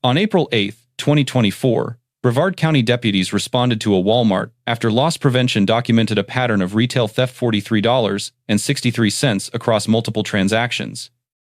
On April 8, 2024, Brevard County deputies responded to a Walmart after loss prevention documented a pattern of retail theft $43.63 across multiple transactions.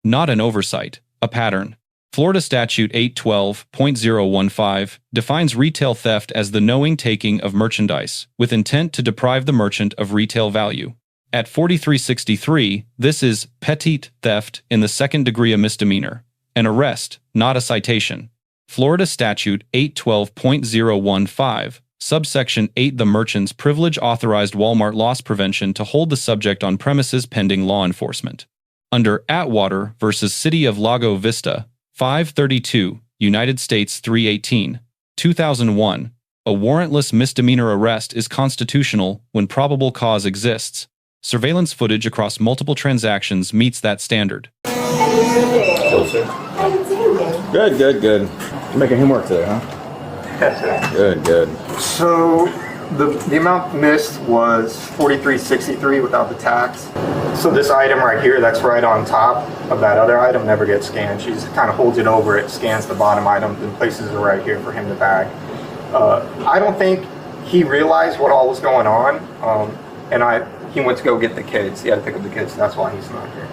Not an oversight, a pattern. Florida Statute 812.015 defines retail theft as the knowing taking of merchandise with intent to deprive the merchant of retail value. At 4363, this is petite theft in the second degree, a misdemeanor, an arrest, not a citation. Florida Statute 812.015, subsection 8, the merchant's privilege authorized Walmart loss prevention to hold the subject on premises pending law enforcement. Under Atwater v. City of Lago Vista, 532, United States 318, 2001, a warrantless misdemeanor arrest is constitutional when probable cause exists. Surveillance footage across multiple transactions meets that standard. Good. You're making him work today, huh? Good. So the amount missed was $43.63 without the tax. So this item right here, that's right on top of that other item, never gets scanned. She just kind of holds it over it, scans the bottom item, and places it right here for him to bag. I don't think he realized what all was going on, he went to go get the kids. He had to pick up the kids, so that's why he's not here.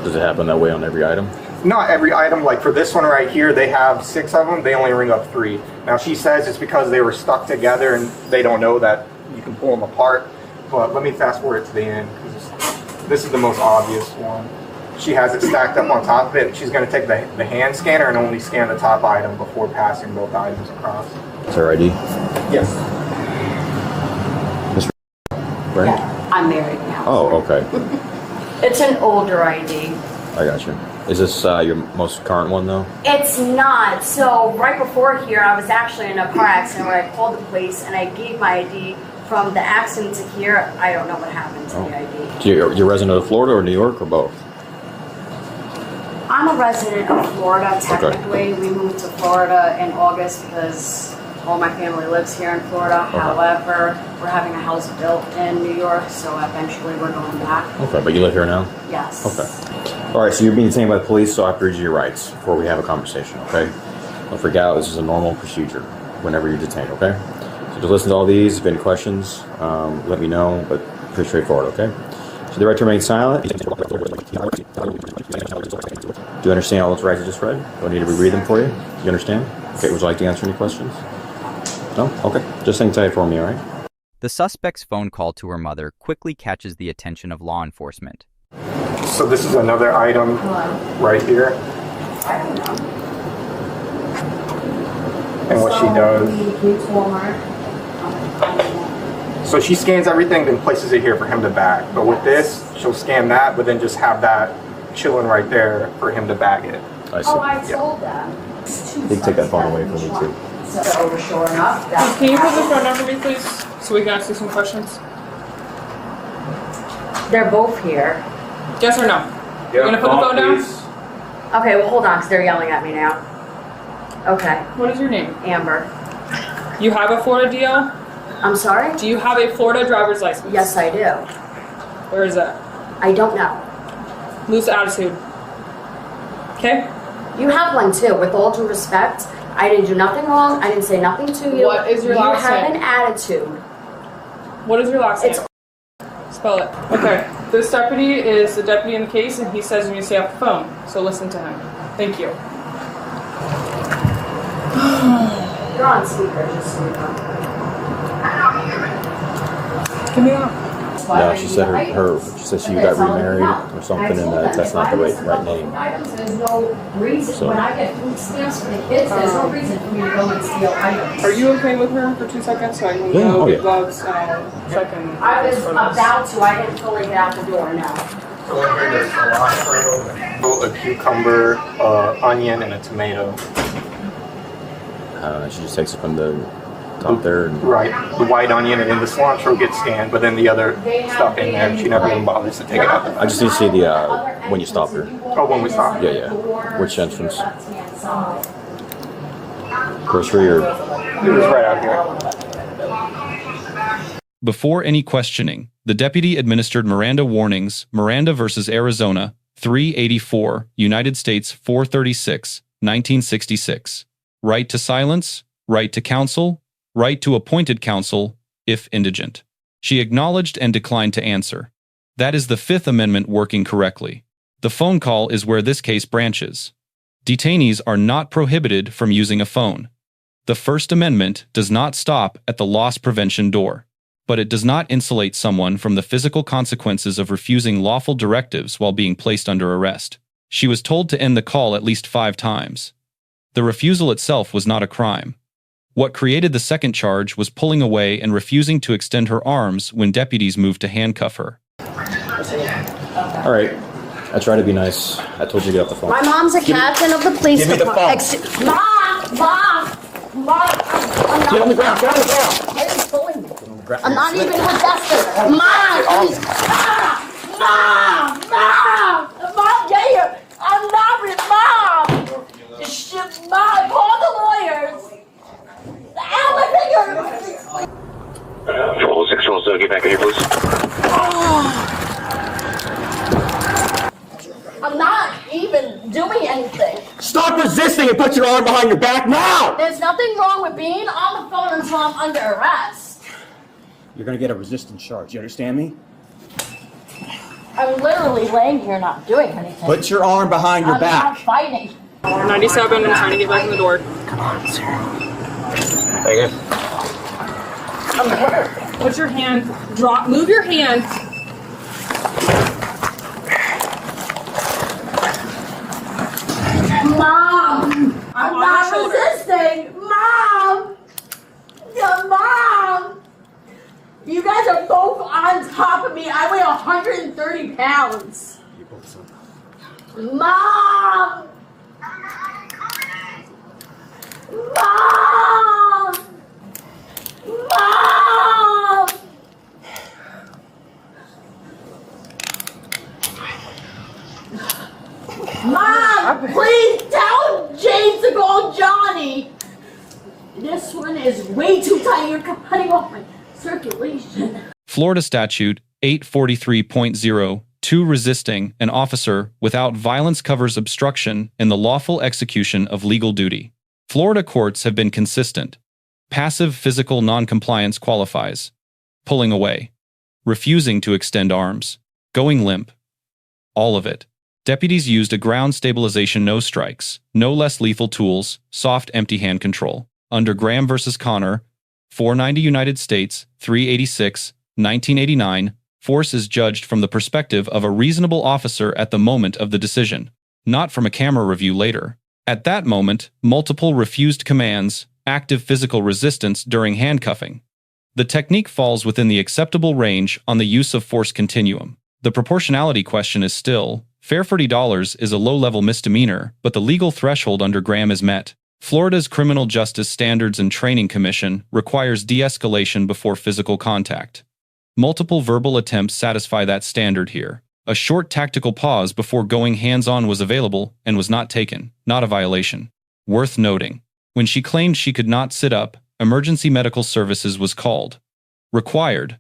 Does it happen that way on every item? Not every item. Like for this one right here, they have 6 of them. They only ring up 3. Now she says it's because they were stuck together and they don't know that you can pull them apart. But let me fast forward to the end because this is the most obvious one. She has it stacked up on top of it. She's going to take the hand scanner and only scan the top item before passing both items across. Is her ID? Yes. Right? Yeah, I'm married now. Oh, okay. It's an older ID. I got you. Is this your most current one, though? It's not. So right before here, I was actually in a car accident where I called the police and I gave my ID. From the accident to here, I don't know what happened to the ID. So you're a resident of Florida or New York or both? I'm a resident of Florida, technically. Okay. We moved to Florida in August because all my family lives here in Florida. Okay. However, we're having a house built in New York, so eventually we're going back. Okay, but you live here now? Yes. Okay. All right, so you're being detained by the police, so I have to read you your rights before we have a conversation, okay? Don't freak out, this is a normal procedure whenever you're detained, okay? So to listen to all these, if you have any questions, let me know, but pretty straightforward, okay? So the right to remain silent. Do you understand all those rights I just read? Do I need to reread them for you? Do you understand? Okay, would you like to answer any questions? No? Okay. Just hang tight for me, all right? The suspect's phone call to her mother quickly catches the attention of law enforcement. So this is another item right here. I don't know. And what she does. So she scans everything, then places it here for him to bag. But with this, she'll scan that, but then just have that chilling right there for him to bag it. I see. Oh, I told them. You can take that phone away from me, too. So we're sure enough. Can you put the phone number for me, please, so we can ask you some questions? They're both here. Yes or no? Yeah, You're gonna put the phone down? Okay, well hold on, because they're yelling at me now. Okay, What is your name? Amber. You have a Florida DL? I'm sorry? Do you have a Florida driver's license? Yes, I do. Where is that? I don't know. Loose attitude. Okay? You have one too, with all due respect. I didn't do nothing wrong. I didn't say nothing to you. What is your last You have name? an attitude. What is your last name? It's Spell it. Okay. This deputy is the deputy in the case, and he says you need to stay off the phone. So listen to him. Thank you. You're on speaker, just so you know. Give me that. No, she said she got remarried or something, and that's not the right name. There's no reason. So. When I get food stamps for the kids, there's no reason for me to go and steal items. Are you okay with her for 2 seconds so I can Yeah, go oh, get yeah. gloves and check in? I was about to. I didn't fully get out the door now. A cucumber, onion, and a tomato. She just takes it from the top there. And Right. The white onion and then the cilantro gets scanned, but then the other stuff in there, she never even bothers to take it out. I just need to see the when you stop her. Oh, when we stop. Yeah. Which entrance? Grocery or? It was right out here. Before any questioning, the deputy administered Miranda warnings, Miranda versus Arizona, 384, United States 436, 1966. Right to silence, right to counsel, right to appointed counsel, if indigent. She acknowledged and declined to answer. That is the Fifth Amendment working correctly. The phone call is where this case branches. Detainees are not prohibited from using a phone. The First Amendment does not stop at the loss prevention door, but it does not insulate someone from the physical consequences of refusing lawful directives while being placed under arrest. She was told to end the call at least 5 times. The refusal itself was not a crime. What created the second charge was pulling away and refusing to extend her arms when deputies moved to handcuff her. All right. I try to be nice. I told you to get off the phone. My mom's a captain of the police give me the department. phone. Mom! Get on the ground. Get on the ground. Why are you pulling me? I'm not even with Dustin. Mom! Please. Mom! Yeah, I'm not with Mom! Shit, Mom! Call the lawyers! Ow, my finger! 406, also get back in here, please. I'm not even doing anything. Stop resisting and put your arm behind your back now! There's nothing wrong with being on the phone until I'm under arrest. You're gonna get a resistance charge, you understand me? I'm literally laying here not doing anything. Put your arm behind your I'm back. not fighting. 97, I'm trying to get back in the door. Thank you. Put your hand, move your hand. Mom! I'm not resisting! Mom! Yeah, Mom! You guys are both on top of me. I weigh 130 pounds. Mom! Mom! Mom! Mom, please tell James to call Johnny. This one is way too tight. You're cutting off my circulation. Florida Statute 843.02 resisting an officer without violence covers obstruction in the lawful execution of legal duty. Florida courts have been consistent. Passive physical noncompliance qualifies. Pulling away. Refusing to extend arms. Going limp. All of it. Deputies used a ground stabilization no strikes, no less lethal tools, soft empty hand control. Under Graham v. Connor, 490 United States, 386, 1989, force is judged from the perspective of a reasonable officer at the moment of the decision, not from a camera review later. At that moment, multiple refused commands, active physical resistance during handcuffing. The technique falls within the acceptable range on the use of force continuum. The proportionality question is still, fair $40 is a low-level misdemeanor, but the legal threshold under Graham is met. Florida's Criminal Justice Standards and Training Commission requires de-escalation before physical contact. Multiple verbal attempts satisfy that standard here. A short tactical pause before going hands-on was available and was not taken, not a violation. Worth noting, when she claimed she could not sit up, emergency medical services was called. Required.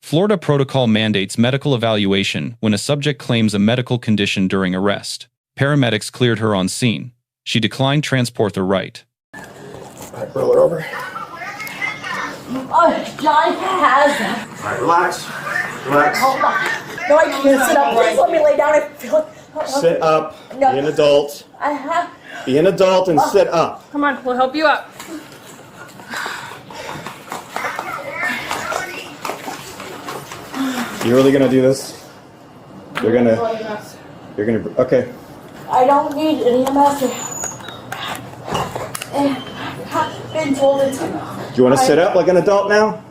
Florida protocol mandates medical evaluation when a subject claims a medical condition during arrest. Paramedics cleared her on scene. She declined transport the right. All right, roll her over. Oh, Johnny has it. All right, relax. Relax. Hold on. No, I can't sit up. Please let me lay down. I feel Sit up. No. Be an adult. I have. Be an adult and sit up. Come on, we'll help you up. You really gonna do this? You're gonna. Okay. I don't need any EMS. I've been told it to. Do you want to sit up like an adult now?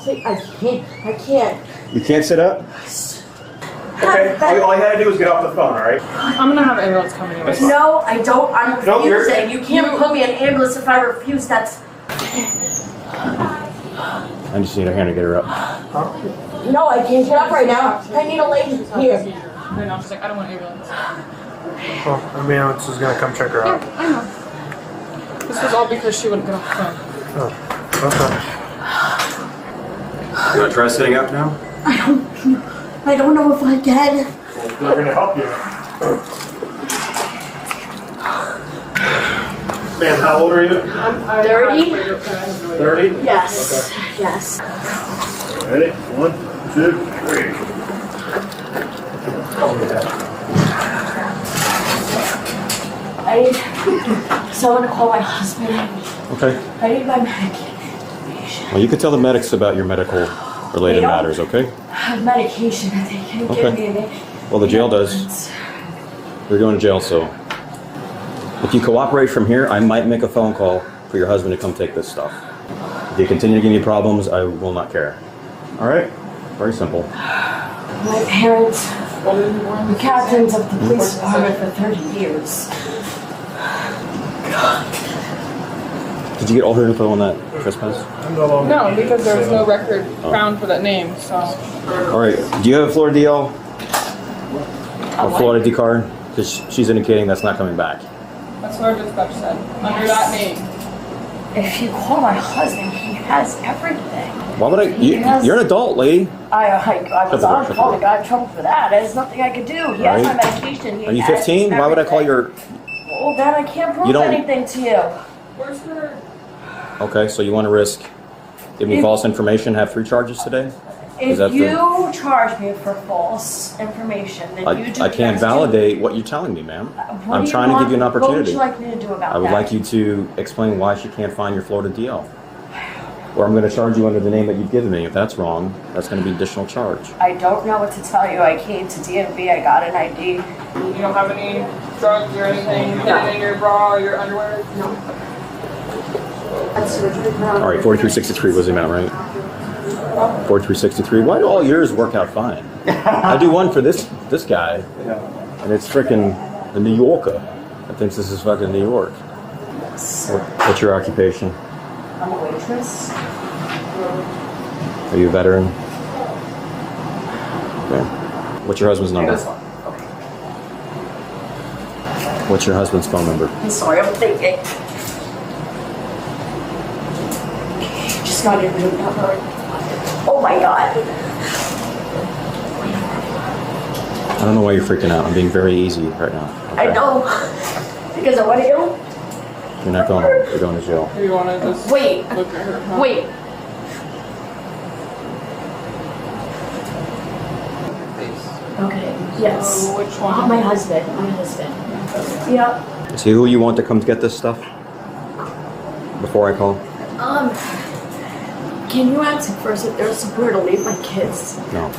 See, I can't. You can't sit up? Okay. All you had to do was get off the phone, all right? I'm gonna have ambulance coming anyway. No, I don't. I'm No, you're- refusing. You can't put me in ambulance if I refuse. That's. I just need a hand to get her up. No, I can't get up right now. I need a lady here. Right now, she's like, I don't want ambulance. Well, ambulance is gonna come check her out. I know. This was all because she wouldn't get off the phone. Okay. You want to try sitting up now? I don't know if I can. We're gonna help you. Ma'am, how old are you? I'm 30? 30? Yes. Yes. Ready? 1, 2, 3. I need someone to call my husband. Okay. I need my medication. Well, you can tell the medics about your medical related They don't matters, okay? have medication that they can give me. Well, the jail does. You're going to jail, so if you cooperate from here, I might make a phone call for your husband to come take this stuff. If you continue to give me problems, I will not care. All right? Very simple. My parents were captains of the police department for 30 years. Did you get all her info on that trespass? No, because there was no record found for that name, so. All right. Do you have a Florida DL? A Florida D card? Because she's indicating that's not coming back. That's what our dispatch said. Under that name. If you call my husband, he has everything. Why would I? You're an adult, lady. I was on call. I got in trouble for that. There's nothing I could do. He has my medication. Are you 15? Why would I call your... Well, then I can't prove anything to you. Where's her? Okay, so you want to risk giving me false information, have 3 charges today? If you charge me for false information, then you do. I can't validate what you're telling me, ma'am. I'm trying to give you an opportunity. What would you like me to do about that? I would like you to explain why she can't find your Florida DL. Or I'm going to charge you under the name that you've given me. If that's wrong, that's going to be additional charge. I don't know what to tell you. I came to DMV. I got an ID. You don't have any drugs or anything hidden in your bra or your underwear? No. All right, 4363 was the amount, right? 4363. Why do all yours work out fine? I do one for this guy, and it's freaking the New Yorker. I think this is fucking New York. What's your occupation? I'm a waitress. Are you a veteran? Okay. What's your husband's number? What's your husband's phone number? I'm sorry, I'm thinking. Just got a new number. Oh my god. I don't know why you're freaking out. I'm being very easy right now. Okay. I know. Because of what you? You're not going home. You're going to jail. Do you want to just wait. Look at her? Huh? Wait. Okay. Yes. So which one? My husband. My husband. Yeah. Is he who you want to come get this stuff? Before I call? Can you ask first if there's somewhere to leave my kids? No.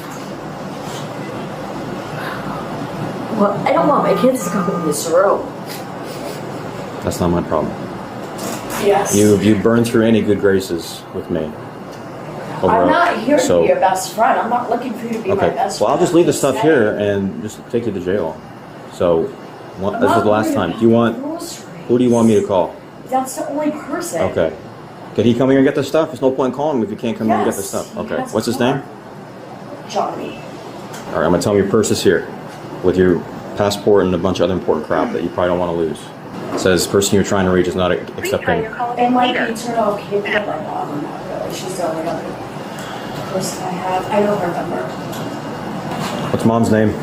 Well, I don't want my kids to come in this room. That's not my problem. Yes. You burned through any good graces with me. I'm not here to be your best friend. I'm not looking for you to be my best friend. Well, I'll just leave the stuff here and just take you to jail. So, this is the last time. Who do you want me to call? That's the only person. Okay. Can he come here and get the stuff? There's no point in calling him if you can't come here and get the stuff. Okay. What's his name? Johnny. All right, I'm gonna tell him your purse is here with your passport and a bunch of other important crap that you probably don't want to lose. It says the person you're trying to reach is not accepting. And my kids are okay, but my mom, not really. She's the only other person I have. I don't remember. What's mom's name?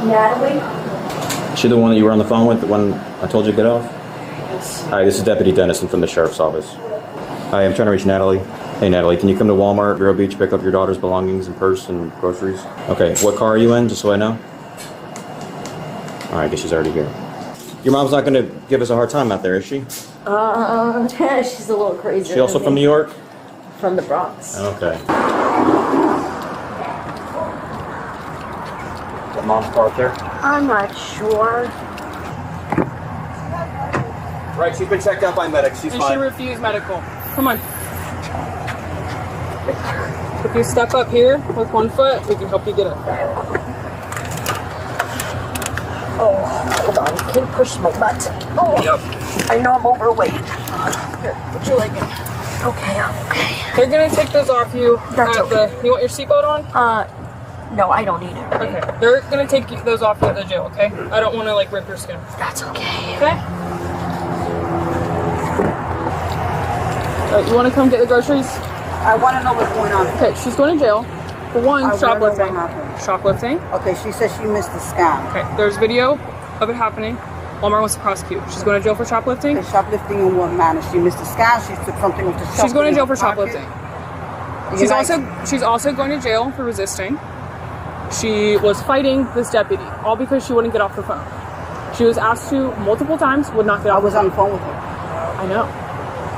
Natalie? Is she the one that you were on the phone with when I told you to get off? Yes. Hi, this is Deputy Dennison from the Sheriff's Office. Hi, I'm trying to reach Natalie. Hey Natalie, can you come to Walmart, Vero Beach, pick up your daughter's belongings and purse and groceries? Okay, what car are you in, just so I know? Alright, I guess she's already here. Your mom's not going to give us a hard time out there, is she? She's a little crazy. She also from New York? From the Bronx. Okay. Is mom's car up there? I'm not sure. Right, she's been checked out by medics. She's And fine. she refused medical. Come on. If you step up here with one foot, we can help you get up. Oh, hold on. Can you push my butt? Oh, yep. I know I'm overweight. Here, put your leg in. Okay, okay. They're gonna take those off you. That's okay. You want your seatbelt on? No, I don't need it. Okay. They're gonna take those off you at the jail, okay? I don't want to like rip your skin. That's okay. Okay? Alright, you want to come get the groceries? I want to know what's going on. Okay, she's going to jail. For one, I wanna know what shoplifting. happened. Shoplifting. Okay, she says she missed the scam. Okay, there's video of it happening. Walmart wants to prosecute. She's going to jail for shoplifting. Okay, shoplifting in what manner? She missed the scan. She took something with the shop. She's going to jail for shoplifting. She's She's also going to jail for resisting. She was fighting this deputy, all because she wouldn't get off the phone. She was asked to multiple times, would not get off. I was on the phone with her. I know.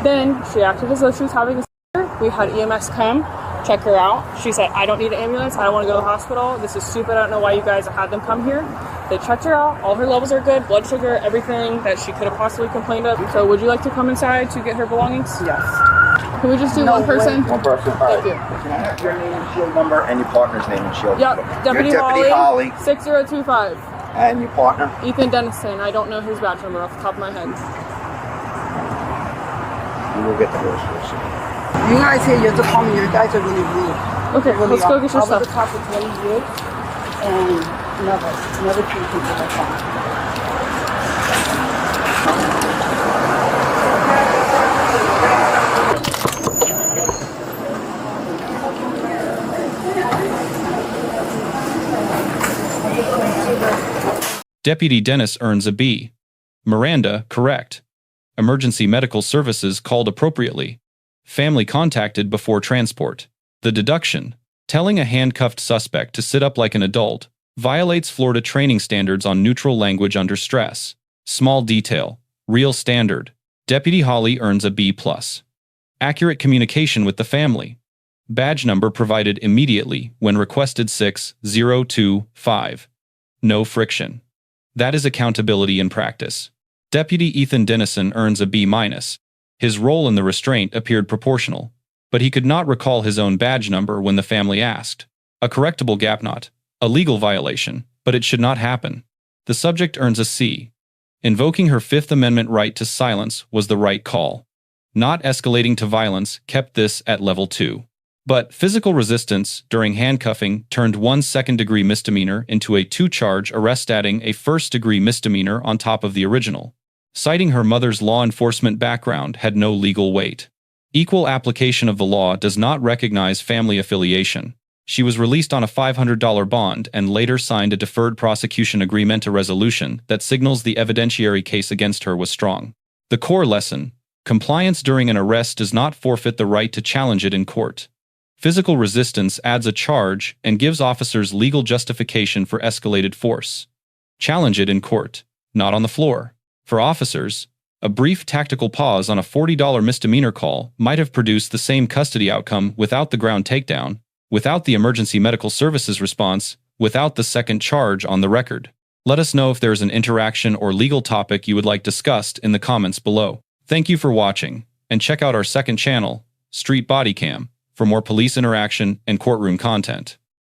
Then she acted as though she was having a seizure. We had EMS come, check her out. She said, I don't need an ambulance. I don't want to go to the hospital. This is stupid. I don't know why you guys had them come here. They checked her out. All her levels are good. Blood sugar, everything that she could have possibly complained of. So would you like to come inside to get her belongings? Yes. Can we just do one person? One person. Thank you. Can I have your name and shield number and your partner's name and shield number? Yep. Deputy You're Deputy Holly. 6025. And your partner? Ethan Dennison. I don't know his badge number off the top of my head. We will get the rest of it. You guys here, you're the department. You guys are really rude. Okay, well, let's go get your I was stuff. the cop for 20 years, and never treat people like that. Deputy Dennis earns a B. Miranda, correct. Emergency medical services called appropriately. Family contacted before transport. The deduction, telling a handcuffed suspect to sit up like an adult, violates Florida training standards on neutral language under stress. Small detail, real standard. Deputy Holly earns a B+. Accurate communication with the family. Badge number provided immediately when requested 6025. No friction. That is accountability in practice. Deputy Ethan Dennison earns a B-. His role in the restraint appeared proportional, but he could not recall his own badge number when the family asked. A correctable gap not. A legal violation, but it should not happen. The subject earns a C. Invoking her Fifth Amendment right to silence was the right call. Not escalating to violence kept this at level 2. But physical resistance during handcuffing turned one second-degree misdemeanor into a 2-charge arrest, adding a first-degree misdemeanor on top of the original. Citing her mother's law enforcement background had no legal weight. Equal application of the law does not recognize family affiliation. She was released on a $500 bond and later signed a deferred prosecution agreement, a resolution that signals the evidentiary case against her was strong. The core lesson: compliance during an arrest does not forfeit the right to challenge it in court. Physical resistance adds a charge and gives officers legal justification for escalated force. Challenge it in court, not on the floor. For officers, a brief tactical pause on a $40 misdemeanor call might have produced the same custody outcome without the ground takedown, without the emergency medical services response, without the second charge on the record. Let us know if there is an interaction or legal topic you would like discussed in the comments below. Thank you for watching, and check out our second channel, Street Bodycam, for more police interaction and courtroom content.